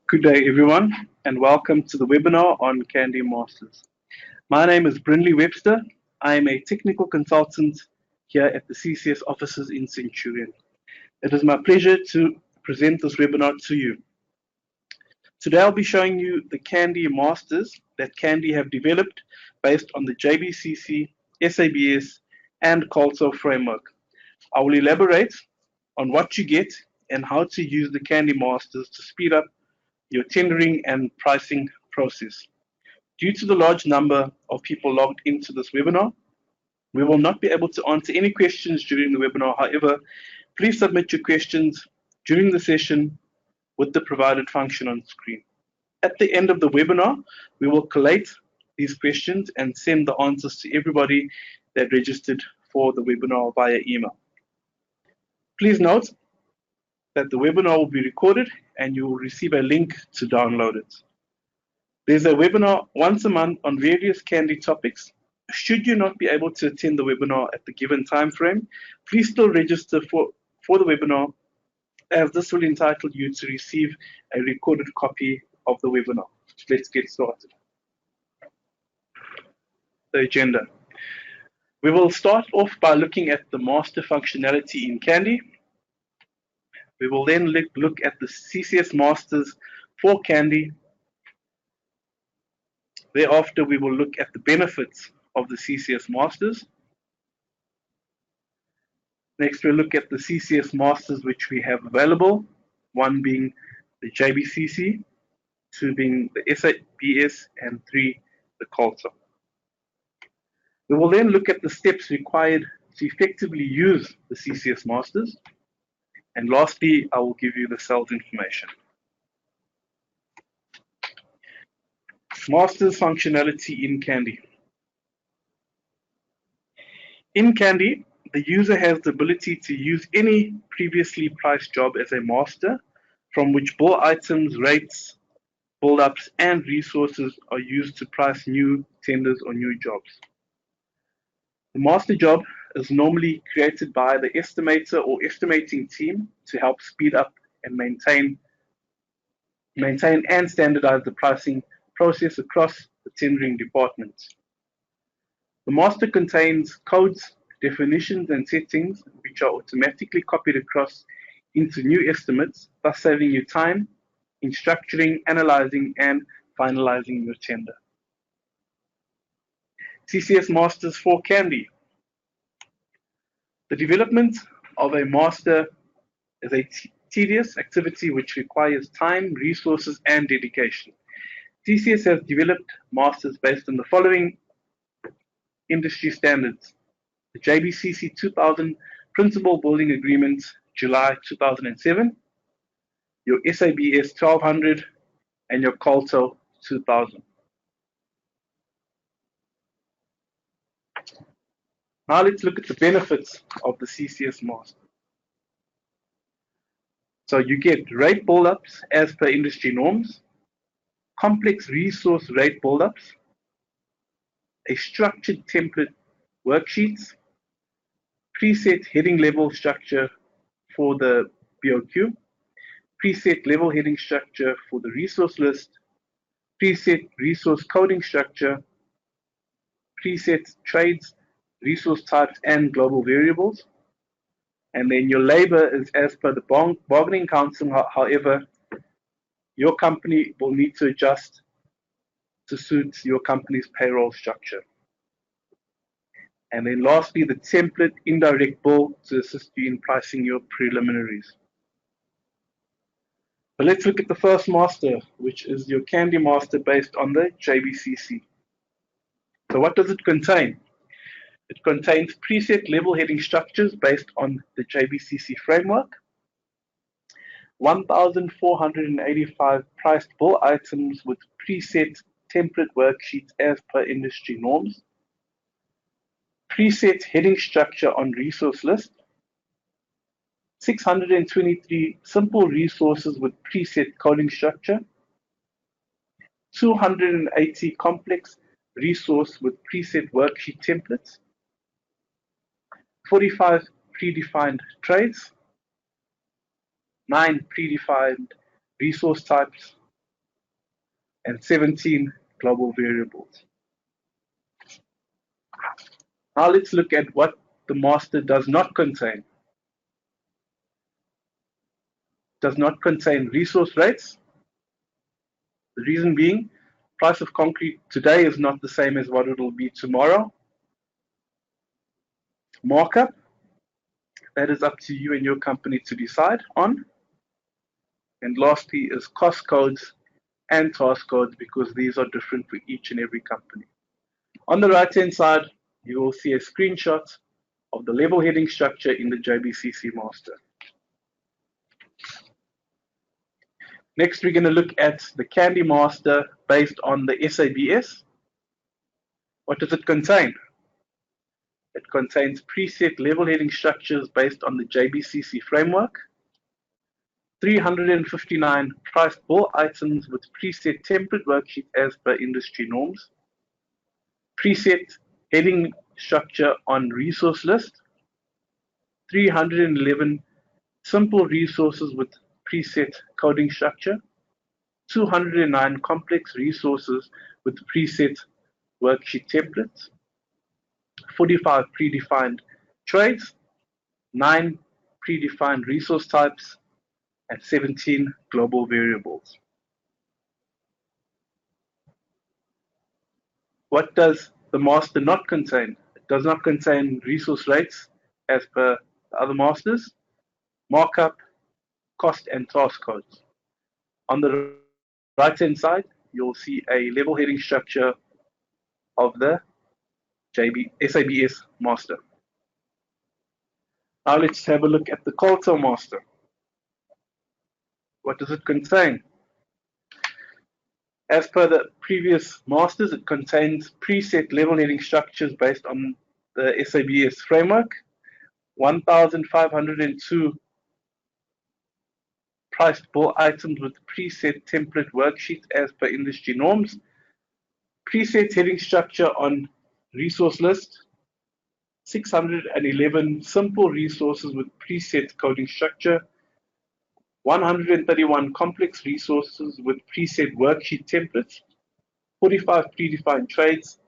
Good day, everyone, and welcome to the webinar on Candy Masters. My name is Brindley Webster. I am a technical consultant here at the CCS offices in Centurion. It is my pleasure to present this webinar to you. Today I'll be showing you the Candy Masters that Candy have developed based on the JBCC, SABS, and COLSO framework. I will elaborate on what you get and how to use the Candy Masters to speed up your tendering and pricing process. Due to the large number of people logged into this webinar, we will not be able to answer any questions during the webinar. However, please submit your questions during the session with the provided function on screen. At the end of the webinar, we will collate these questions and send the answers to everybody that registered for the webinar via email. Please note that the webinar will be recorded and you will receive a link to download it. There's a webinar once a month on various Candy topics. Should you not be able to attend the webinar at the given time frame, please still register for the webinar, as this will entitle you to receive a recorded copy of the webinar. Let's get started. The agenda. We will start off by looking at the master functionality in Candy. We will then look at the CCS masters for Candy. Thereafter, we will look at the benefits of the CCS masters. Next, we'll look at the CCS masters which we have available, one being the JBCC, two being the SABS, and three, the COLSO. We will then look at the steps required to effectively use the CCS masters. And lastly, I will give you the sales information. Masters functionality in Candy. In Candy, the user has the ability to use any previously priced job as a master, from which bill items, rates, build-ups, and resources are used to price new tenders or new jobs. The master job is normally created by the estimator or estimating team to help speed up and maintain and standardize the pricing process across the tendering departments. The master contains codes, definitions, and settings which are automatically copied across into new estimates, thus saving you time in structuring, analyzing, and finalizing your tender. CCS Masters for Candy. The development of a master is a tedious activity which requires time, resources, and dedication. CCS has developed masters based on the following industry standards: the JBCC 2000 Principal Building Agreement, July 2007, your SABS 1200, and your COLSO 2000. Now let's look at the benefits of the CCS master. So you get rate build-ups as per industry norms, complex resource rate build-ups, a structured template worksheets, preset heading level structure for the BOQ, preset level heading structure for the resource list, preset resource coding structure, preset trades, resource types, and global variables. And then your labor is as per the bargaining council. However, your company will need to adjust to suit your company's payroll structure. And then lastly, the template indirect bill to assist you in pricing your preliminaries. But let's look at the first master, which is your Candy master based on the JBCC. So what does it contain? It contains preset level heading structures based on the JBCC framework, 1,485 priced bill items with preset template worksheets as per industry norms, preset heading structure on resource list, 623 simple resources with preset coding structure, 280 complex resource with preset worksheet templates, 45 predefined trades, 9 predefined resource types, and 17 global variables. Now let's look at what the master does not contain. Does not contain resource rates. The reason being, price of concrete today is not the same as what it will be tomorrow. Markup, that is up to you and your company to decide on. And lastly is cost codes and task codes, because these are different for each and every company. On the right hand side, you will see a screenshot of the level heading structure in the JBCC master. Next, we're going to look at the Candy master based on the SABS. What does it contain? It contains preset level heading structures based on the JBCC framework, 359 priced bill items with preset template worksheet as per industry norms, preset heading structure on resource list, 311 simple resources with preset coding structure, 209 complex resources with preset worksheet templates, 45 predefined trades, 9 predefined resource types, and 17 global variables. What does the master not contain? It does not contain resource rates as per the other masters, markup, cost, and task codes. On the right hand side, you'll see a level heading structure of the SABS master. Now let's have a look at the Culture master. What does it contain? As per the previous masters, it contains preset level heading structures based on the SABS framework, 1,502 priced bill items with preset template worksheets as per industry norms, preset heading structure on resource list, 611 simple resources with preset coding structure, 131 complex resources with preset worksheet templates, 45 predefined trades,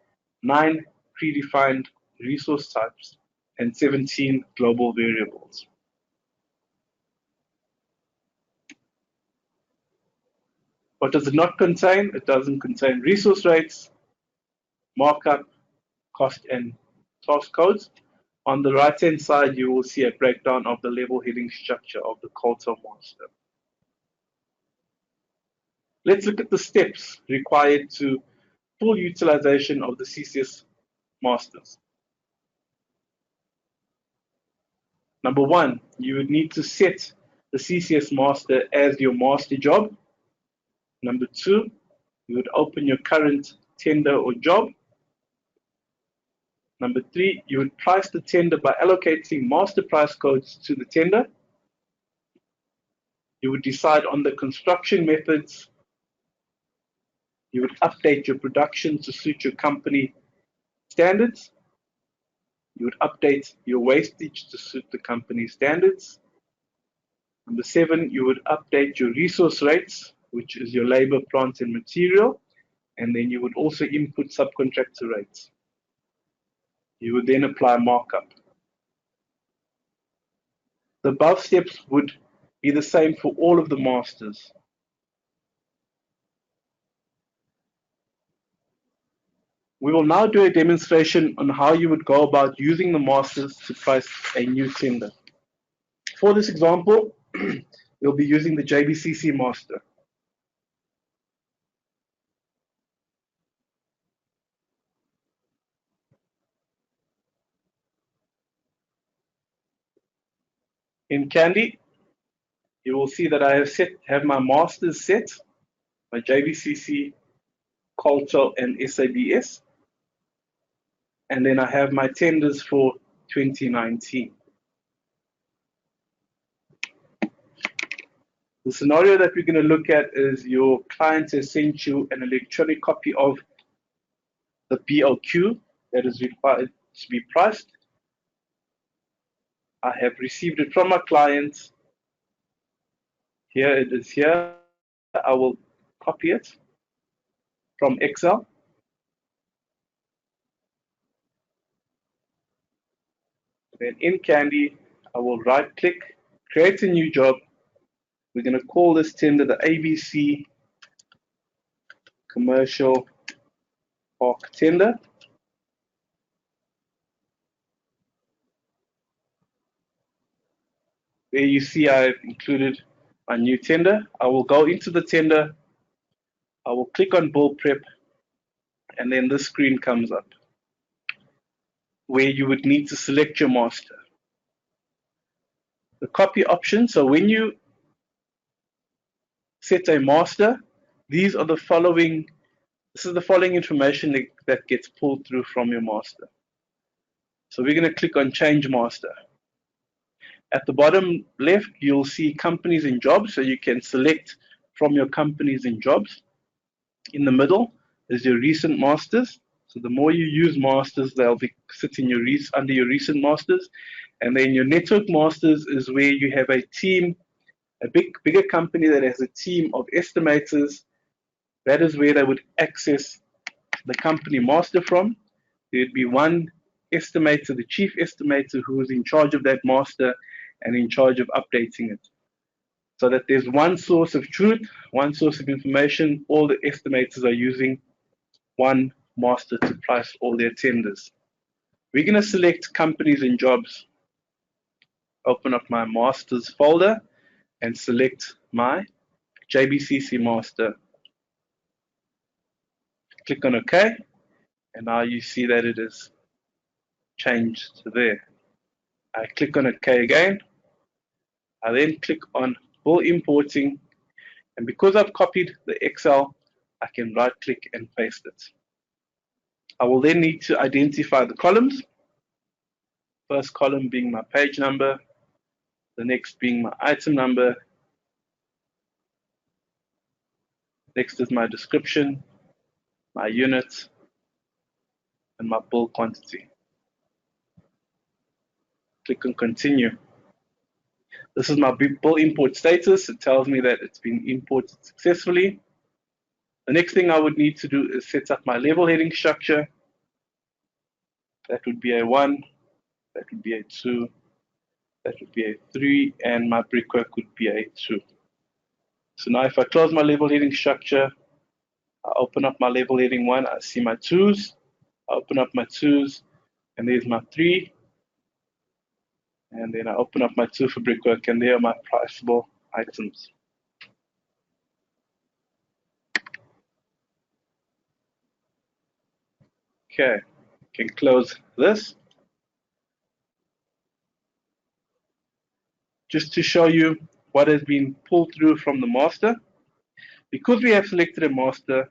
9 predefined resource types, and 17 global variables. What does it not contain? It doesn't contain resource rates, markup, cost, and task codes. On the right-hand side, you will see a breakdown of the level heading structure of the Culture master. Let's look at the steps required to full utilization of the CCS masters. Number one, you would need to set the CCS master as your master job. Number two, you would open your current tender or job. Number three, you would price the tender by allocating master price codes to the tender. You would decide on the construction methods. You would update your production to suit your company standards. You would update your wastage to suit the company standards. Number seven, you would update your resource rates, which is your labor, plant, and material. And then you would also input subcontractor rates. You would then apply markup. The above steps would be the same for all of the masters. We will now do a demonstration on how you would go about using the masters to price a new tender. For this example, we'll be using the JBCC master. In Candy, you will see that I have my masters set, my JBCC, Culture, and SABS. And then I have my tenders for 2019. The scenario that we're going to look at is your client has sent you an electronic copy of the BOQ that is required to be priced. I have received it from my client. Here it is here. I will copy it. from Excel. Then in Candy, I will right click, create a new job. We're going to call this tender the ABC Commercial Park Tender. There you see I've included my new tender. I will go into the tender. I will click on Bill Prep, and then this screen comes up where you would need to select your master. The copy option. So when you set a master, these are the following. This is the following information that gets pulled through from your master. So we're going to click on Change Master. At the bottom left, you'll see companies and jobs, so you can select from your companies and jobs. In the middle is your recent masters. So the more you use masters, they'll be sitting under your recent masters. And then your network masters is where you have a team, a bigger company that has a team of estimators. That is where they would access the company master from. There'd be one estimator, the chief estimator, who is in charge of that master and in charge of updating it. So that there's one source of truth, one source of information. All the estimators are using one master to price all their tenders. We're going to select companies and jobs. Open up my masters folder and select my JBCC master. Click on OK, and now you see that it is changed to there. I click on OK again. I then click on Bill Importing, and because I've copied the Excel, I can right click and paste it. I will then need to identify the columns. First column being my page number, the next being my item number, next is my description, my unit, and my bill quantity. Click on continue. This is my bill import status. It tells me that it's been imported successfully. The next thing I would need to do is set up my level heading structure. That would be a 1, that would be a 2, that would be a 3, and my brickwork would be a 2. So now if I close my level heading structure, I open up my level heading 1, I see my 2s, I open up my 2s, and there's my 3, and then I open up my 2 for brickwork, and there are my priceable items. Okay, can close this. Just to show you what has been pulled through from the master. Because we have selected a master,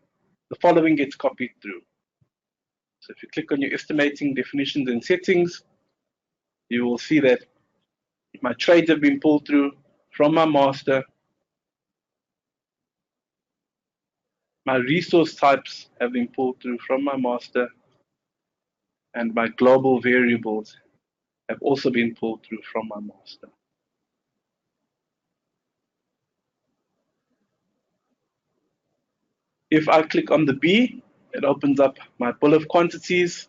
the following gets copied through. So if you click on your estimating definitions and settings, you will see that my trades have been pulled through from my master. My resource types have been pulled through from my master, and my global variables have also been pulled through from my master. If I click on the B, it opens up my bill of quantities,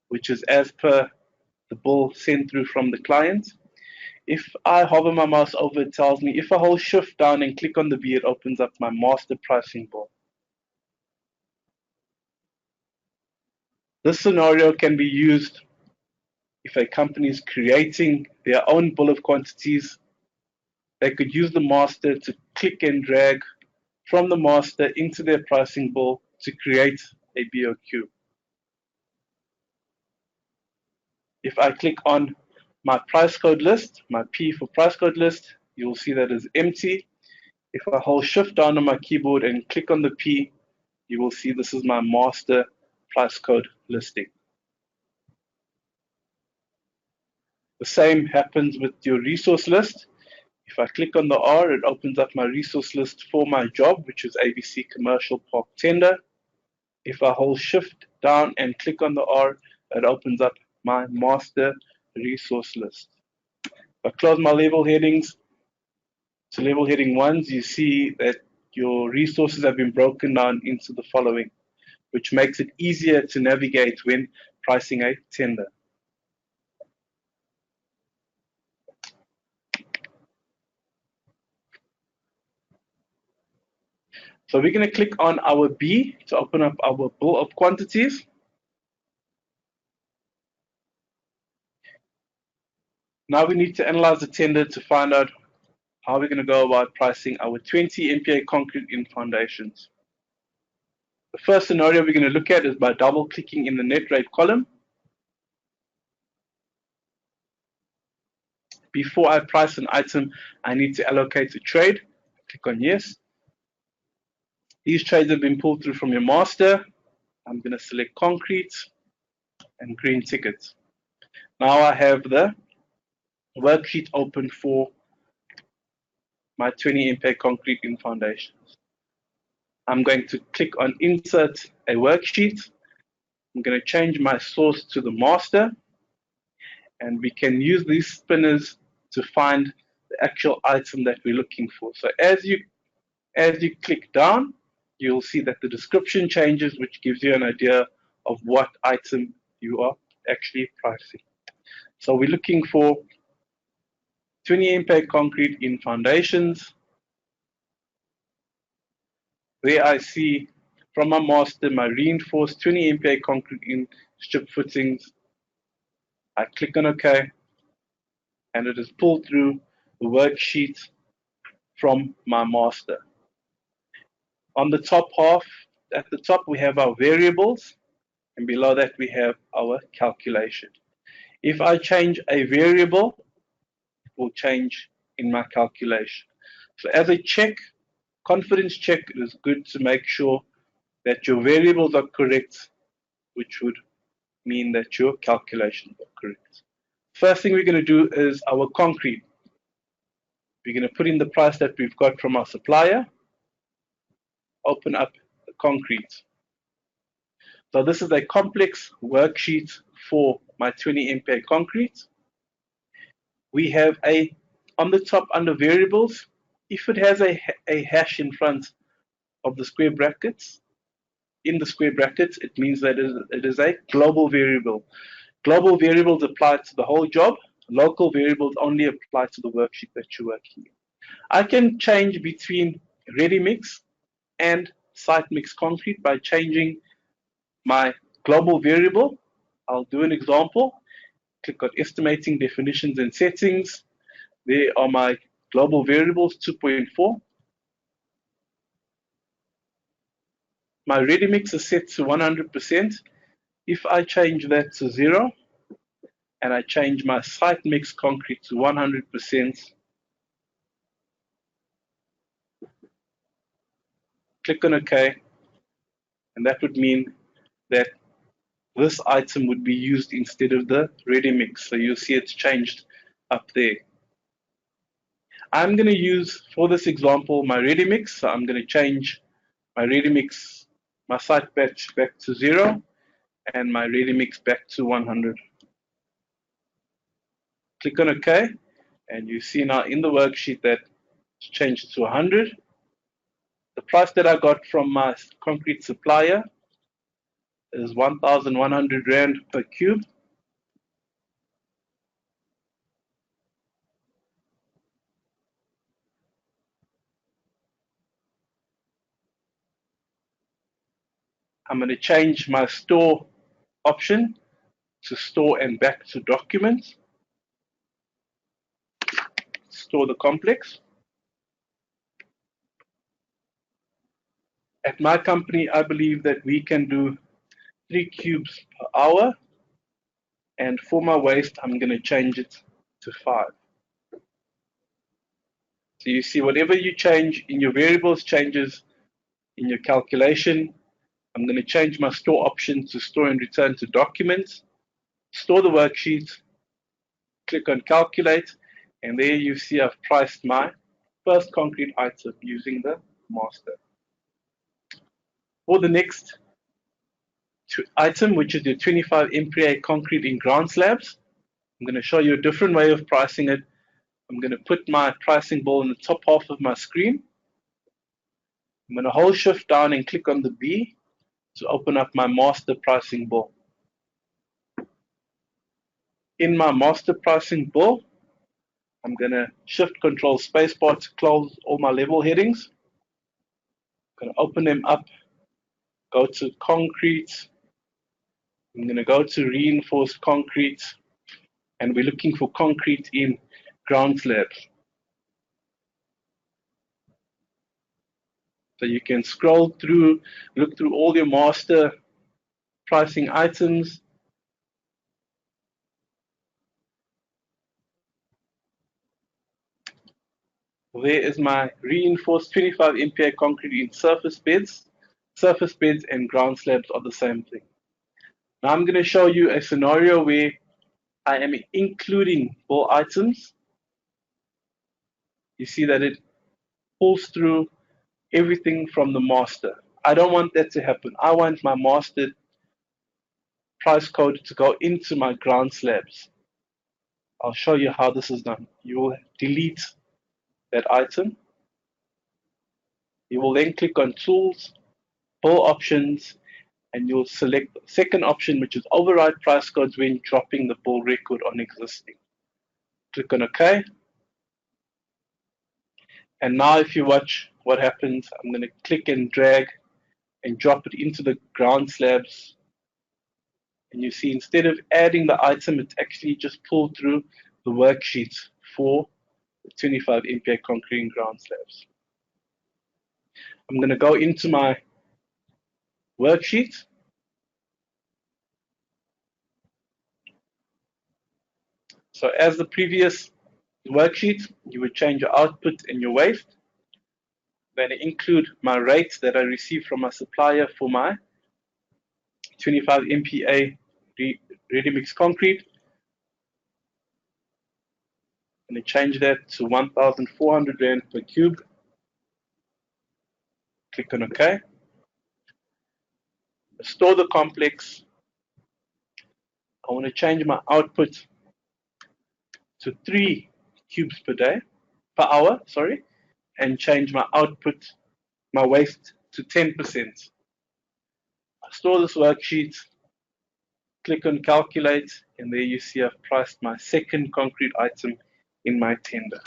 which is as per the bill sent through from the client. If I hover my mouse over, it tells me. If I hold shift down and click on the B, it opens up my master pricing bill. This scenario can be used if a company is creating their own bill of quantities. They could use the master to click and drag from the master into their pricing bill to create a BOQ. If I click on my price code list, my P for price code list, you'll see that is empty. If I hold shift down on my keyboard and click on the P, you will see this is my master price code listing. The same happens with your resource list. If I click on the R, it opens up my resource list for my job, which is ABC Commercial Park Tender. If I hold shift down and click on the R, it opens up my master resource list. If I close my level headings to level heading 1s, you see that your resources have been broken down into the following, which makes it easier to navigate when pricing a tender. So we're going to click on our B to open up our bill of quantities. Now we need to analyze the tender to find out how we're going to go about pricing our 20 MPa concrete in foundations. The first scenario we're going to look at is by double clicking in the net rate column. Before I price an item, I need to allocate a trade. Click on yes. These trades have been pulled through from your master. I'm going to select concrete and green tickets. Now I have the worksheet open for my 20 MPa concrete in foundations. I'm going to click on insert a worksheet. I'm going to change my source to the master, and we can use these spinners to find the actual item that we're looking for. So as you click down, you'll see that the description changes, which gives you an idea of what item you are actually pricing. So we're looking for 20 MPa concrete in foundations. There I see from my master my reinforced 20 MPa concrete in strip footings. I click on OK, and it is pulled through the worksheet from my master. On the top half, at the top we have our variables, and below that we have our calculation. If I change a variable, it will change in my calculation. So as a check, confidence check, it is good to make sure that your variables are correct, which would mean that your calculations are correct. First thing we're going to do is our concrete. We're going to put in the price that we've got from our supplier, open up the concrete. So this is a complex worksheet for my 20 MPa concrete. We have on the top under variables, if it has a hash in front of the square brackets, in the square brackets, it means that it is a global variable. Global variables apply to the whole job. Local variables only apply to the worksheet that you're working in. I can change between ready mix and site mix concrete by changing my global variable. I'll do an example. Click on estimating definitions and settings. There are my global variables 2.4. My ready mix is set to 100%. If I change that to 0 and I change my site mix concrete to 100%, click on OK, and that would mean that this item would be used instead of the ready mix. So you'll see it's changed up there. I'm going to use, for this example, my ready mix. So I'm going to change my ready mix, my site batch back to 0, and my ready mix back to 100. Click on OK, and you see now in the worksheet that it's changed to 100. The price that I got from my concrete supplier is 1,100 Rand per cube. I'm going to change my store option to store and back to documents. Store the complex. At my company, I believe that we can do 3 cubes per hour. And for my waste, I'm going to change it to 5. So you see, whatever you change in your variables changes in your calculation. I'm going to change my store option to store and return to documents. Store the worksheet. Click on calculate. And there you see I've priced my first concrete item using the master. For the next item, which is your 25 MPa concrete in ground slabs, I'm going to show you a different way of pricing it. I'm going to put my pricing ball in the top half of my screen. I'm going to hold shift down and click on the B to open up my master pricing bowl. In my master pricing bowl, I'm going to shift control spacebar to close all my level headings. I'm going to open them up, go to concrete. I'm going to go to reinforced concrete, and we're looking for concrete in ground slabs. So you can scroll through, look through all your master pricing items. There is my reinforced 25 MPa concrete in surface beds. Surface beds and ground slabs are the same thing. Now I'm going to show you a scenario where I am including all items. You see that it pulls through everything from the master. I don't want that to happen. I want my master price code to go into my ground slabs. I'll show you how this is done. You will delete that item. You will then click on Tools, Bill Options, and you'll select the second option, which is Override Price Codes when dropping the bill record on existing. Click on OK. And now if you watch what happens, I'm going to click and drag and drop it into the ground slabs. And you see, instead of adding the item, it's actually just pulled through the worksheet for the 25 MPa concrete and ground slabs. I'm going to go into my worksheet. So as the previous worksheet, you would change your output and your waste. Then include my rates that I received from my supplier for my 25 MPa ready mix concrete. I'm going to change that to 1,400 Rand per cube. Click on OK. Store the complex. I want to change my output to 3 cubes per hour, and change my output, my waste to 10%. I store this worksheet, click on calculate, and there you see I've priced my second concrete item in my tender.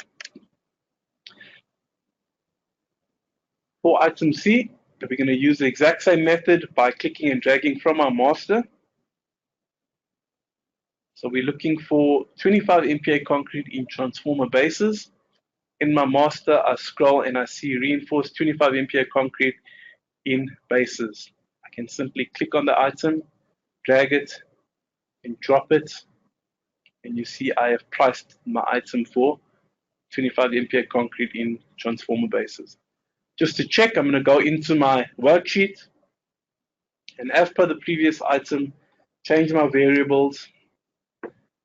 For item C, we're going to use the exact same method by clicking and dragging from our master. So we're looking for 25 MPa concrete in transformer bases. In my master, I scroll and I see reinforced 25 MPa concrete in bases. I can simply click on the item, drag it, and drop it. And you see I have priced my item for 25 MPa concrete in transformer bases. Just to check, I'm going to go into my worksheet. And as per the previous item, change my variables,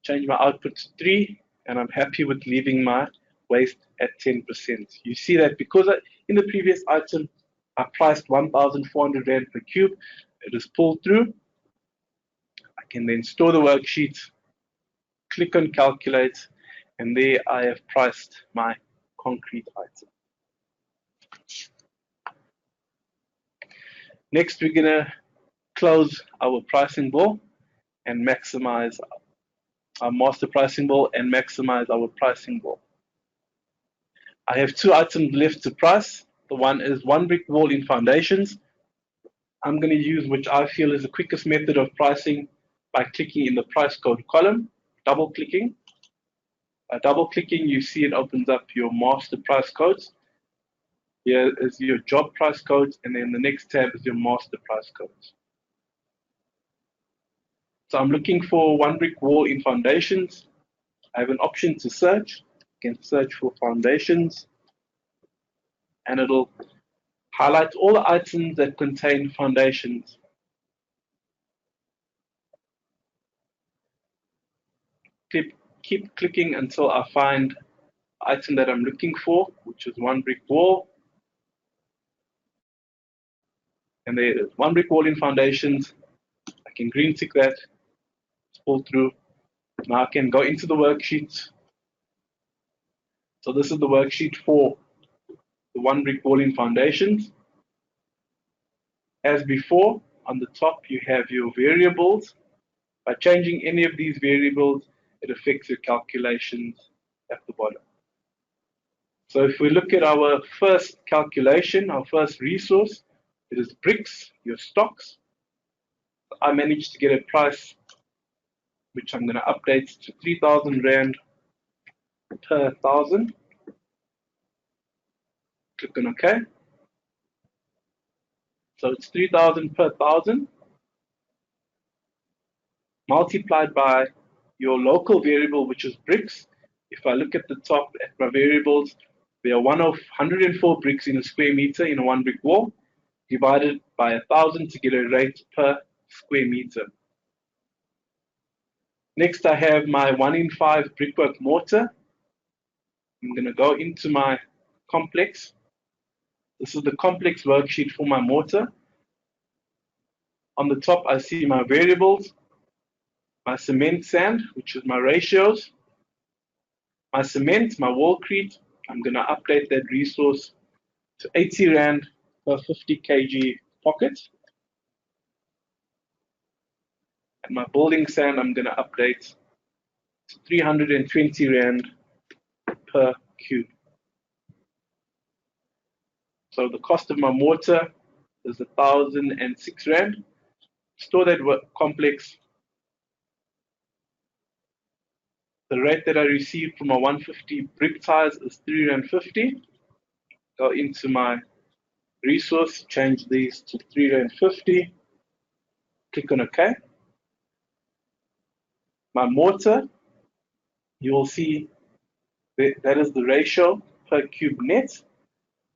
change my output to 3, and I'm happy with leaving my waste at 10%. You see that because in the previous item, I priced 1,400 Rand per cube. It is pulled through. I can then store the worksheet, click on calculate, and there I have priced my concrete item. Next, we're going to close our pricing ball and maximize our master pricing ball and maximize our pricing ball. I have 2 items left to price. The one is 1 brick wall in foundations. I'm going to use which I feel is the quickest method of pricing by clicking in the price code column, double clicking. By double clicking, you see it opens up your master price codes. Here is your job price codes, and then the next tab is your master price codes. So I'm looking for 1 brick wall in foundations. I have an option to search. You can search for foundations, and it'll highlight all the items that contain foundations. Keep clicking until I find the item that I'm looking for, which is 1 brick wall. And there it is, 1 brick wall in foundations. I can green tick that, pull through. Now I can go into the worksheet. So this is the worksheet for the 1 brick wall in foundations. As before, on the top you have your variables. By changing any of these variables, it affects your calculations at the bottom. So if we look at our first calculation, our first resource, it is bricks, your stocks. I managed to get a price which I'm going to update to 3,000 Rand per thousand. Click on OK. So it's 3,000 per thousand multiplied by your local variable, which is bricks. If I look at the top at my variables, there are 104 bricks in a square meter in a 1 brick wall, divided by 1,000 to get a rate per square meter. Next, I have my 1 in 5 brickwork mortar. I'm going to go into my complex. This is the complex worksheet for my mortar. On the top, I see my variables, my cement sand, which is my ratios, my cement, my wallcrete. I'm going to update that resource to 80 Rand per 50 kg pocket. And my building sand, I'm going to update to 320 Rand per cube. So the cost of my mortar is 1,006 Rand. Store that complex. The rate that I received from my 150 brick ties is 3.50 Rand. Go into my resource, change these to 3.50 Rand. Click on OK. My mortar, you will see that is the ratio per cube net.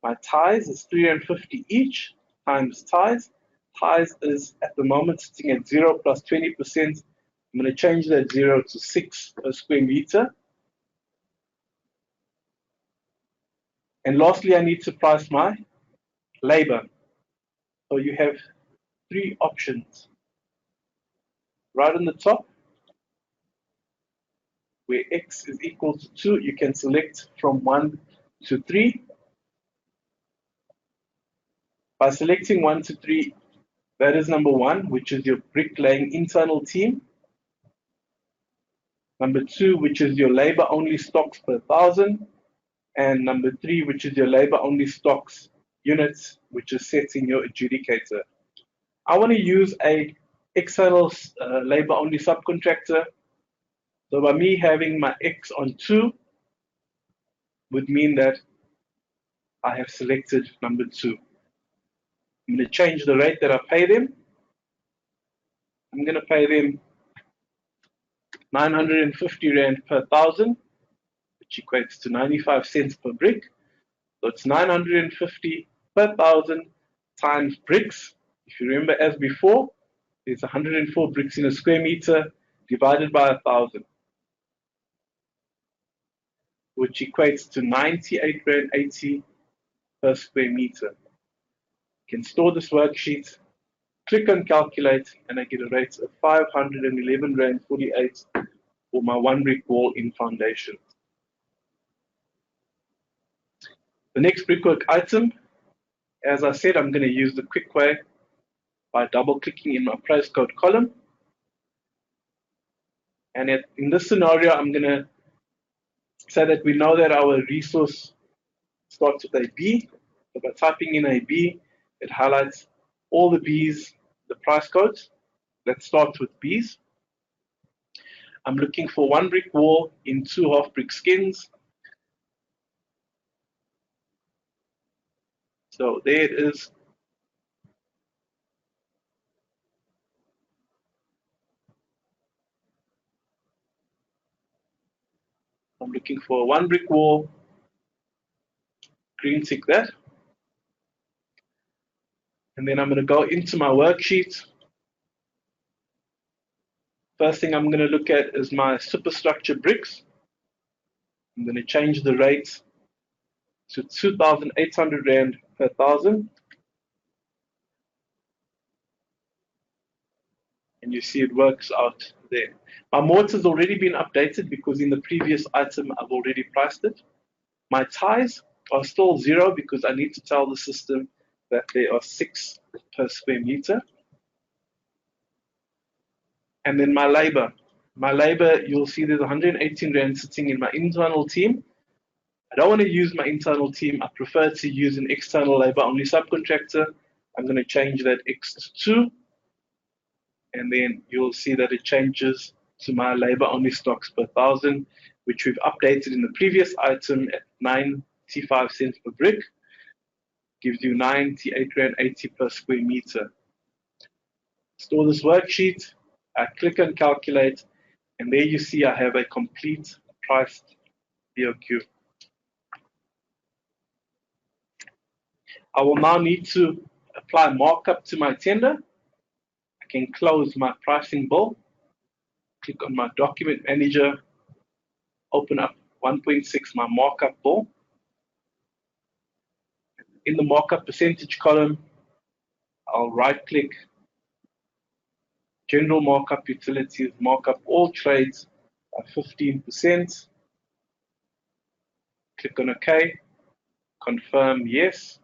My ties is 3.50 each times ties. Ties is at the moment sitting at 0 plus 20%. I'm going to change that 0 to 6 per square meter. And lastly, I need to price my labor. So you have 3 options. Right on the top, where x is equal to 2, you can select from 1 to 3. By selecting 1 to 3, that is number 1, which is your bricklaying internal team. Number 2, which is your labor only stocks per 1,000. And number 3, which is your labor only stocks units, which is set in your adjudicator. I want to use a external labor only subcontractor. So by me having my X on 2 would mean that I have selected number 2. I'm going to change the rate that I pay them. I'm going to pay them 950 Rand per 1,000, which equates to 95 cents per brick. So it's 950 per 1,000 times bricks. If you remember, as before, there's 104 bricks in a square meter divided by 1,000, which equates to 98 Rand 80 per square meter. You can store this worksheet, click on calculate, and I get a rate of 511 Rand 48 for my 1 brick wall in foundation. The next brickwork item, as I said, I'm going to use the quick way by double clicking in my price code column. And in this scenario, I'm going to say that we know that our resource starts with a B. So by typing in a B, it highlights all the B's, the price codes that start with B's. I'm looking for 1 brick wall in 2 half brick skins. So there it is. I'm looking for 1 brick wall, green tick that. And then I'm going to go into my worksheet. First thing I'm going to look at is my superstructure bricks. I'm going to change the rate to 2,800 Rand per 1,000. And you see it works out there. My mortar's already been updated because in the previous item I've already priced it. My ties are still 0 because I need to tell the system that there are 6 per square meter. And then my labor. My labor, you'll see there's 118 Rand sitting in my internal team. I don't want to use my internal team. I prefer to use an external labor only subcontractor. I'm going to change that X to 2. And then you'll see that it changes to my labor only stocks per 1,000, which we've updated in the previous item at 95 cents per brick. Gives you 98 Rand 80 per square meter. Store this worksheet. I click on calculate, and there you see I have a complete priced BOQ. I will now need to apply markup to my tender. I can close my pricing bill, click on my document manager, open up 1.6, my markup bill. In the markup percentage column, I'll right click, general markup utilities, markup all trades by 15%. Click on OK, confirm yes,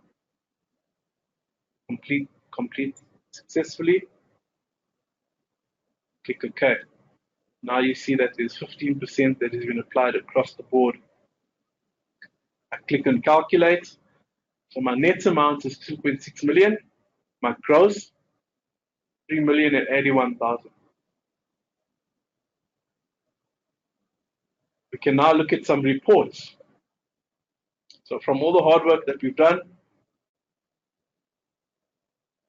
complete successfully. Click OK. Now you see that there's 15% that has been applied across the board. I click on calculate. So my net amount is 2.6 million. My gross, 3,081,000. We can now look at some reports. So from all the hard work that we've done,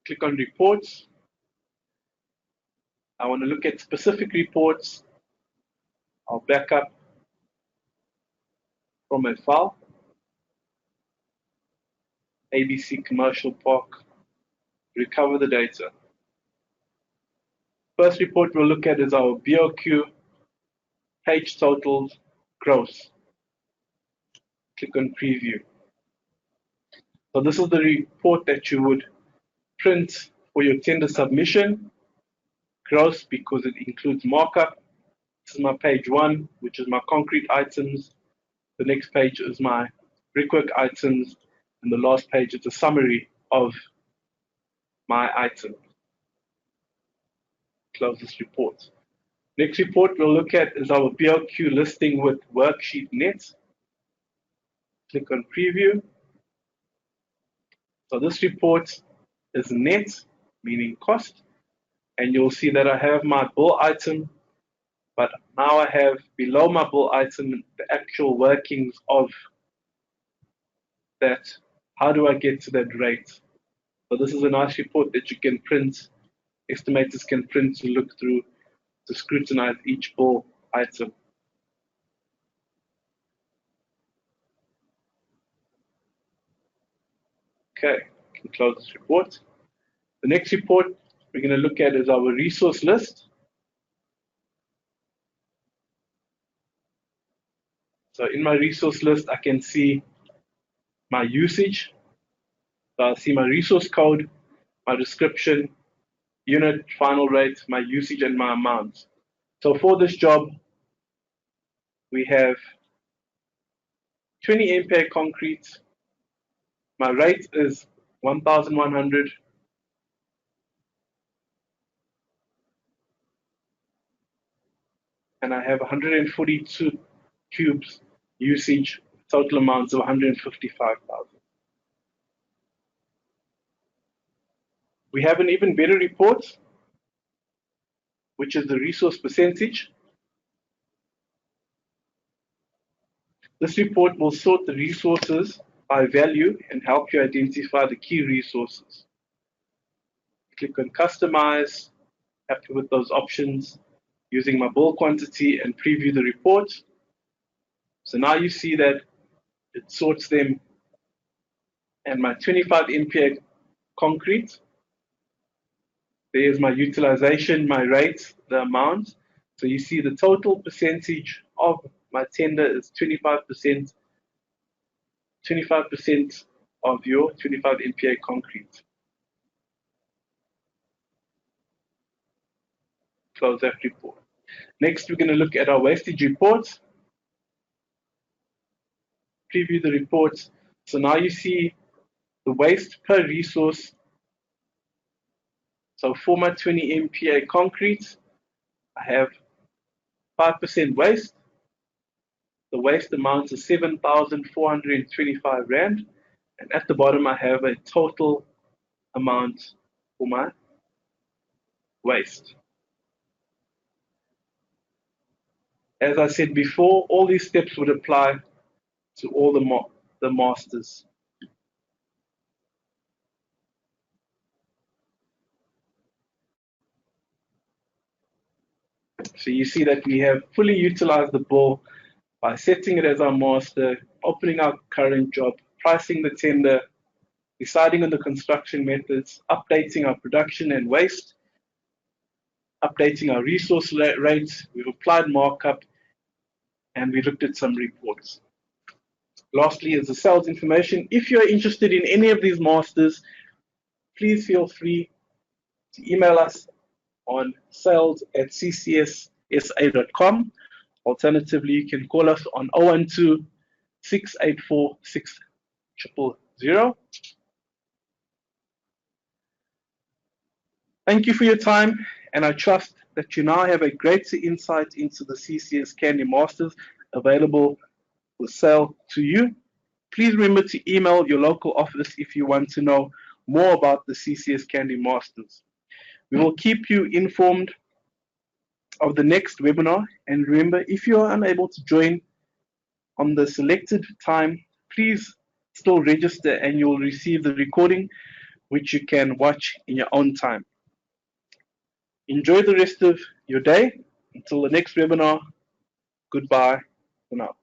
click on reports. I want to look at specific reports. I'll back up from a file. ABC Commercial Park, recover the data. First report we'll look at is our BOQ, page totals, gross. Click on preview. So this is the report that you would print for your tender submission. Gross because it includes markup. This is my page 1, which is my concrete items. The next page is my brickwork items. And the last page is a summary of my item. Close this report. Next report we'll look at is our BOQ listing with worksheet net. Click on preview. So this report is net, meaning cost. And you'll see that I have my bill item, but now I have below my bill item the actual workings of that. How do I get to that rate? So this is a nice report that you can print, estimators can print to look through, to scrutinize each bill item. Okay, I can close this report. The next report we're going to look at is our resource list. So in my resource list, I can see my usage. So I'll see my resource code, my description, unit, final rate, my usage, and my amount. So for this job, we have 20 ampere concrete. My rate is 1,100. And I have 142 cubes usage, total amounts of 155,000. We have an even better report, which is the resource percentage. This report will sort the resources by value and help you identify the key resources. Click on customize, happy with those options, using my bill quantity and preview the report. So now you see that it sorts them, and my 25 MPa concrete, there's my utilization, my rate, the amount. So you see the total percentage of my tender is 25%, 25% of your 25 MPa concrete. Close that report. Next, we're going to look at our wastage reports. Preview the reports. So now you see the waste per resource. So for my 20 MPa concrete, I have 5% waste. The waste amount is 7,425 Rand. And at the bottom, I have a total amount for my waste. As I said before, all these steps would apply to all the masters. So you see that we have fully utilized the ball by setting it as our master, opening our current job, pricing the tender, deciding on the construction methods, updating our production and waste, updating our resource rates, we've applied markup, and we looked at some reports. Lastly is the sales information. If you're interested in any of these masters, please feel free to email us on sales@ccssa.com. Alternatively, you can call us on 012 684 6000. Thank you for your time, and I trust that you now have a greater insight into the CCS Candy Masters available for sale to you. Please remember to email your local office if you want to know more about the CCS Candy Masters. We will keep you informed of the next webinar, and remember, if you are unable to join on the selected time, please still register and you'll receive the recording which you can watch in your own time. Enjoy the rest of your day. Until the next webinar, goodbye for now.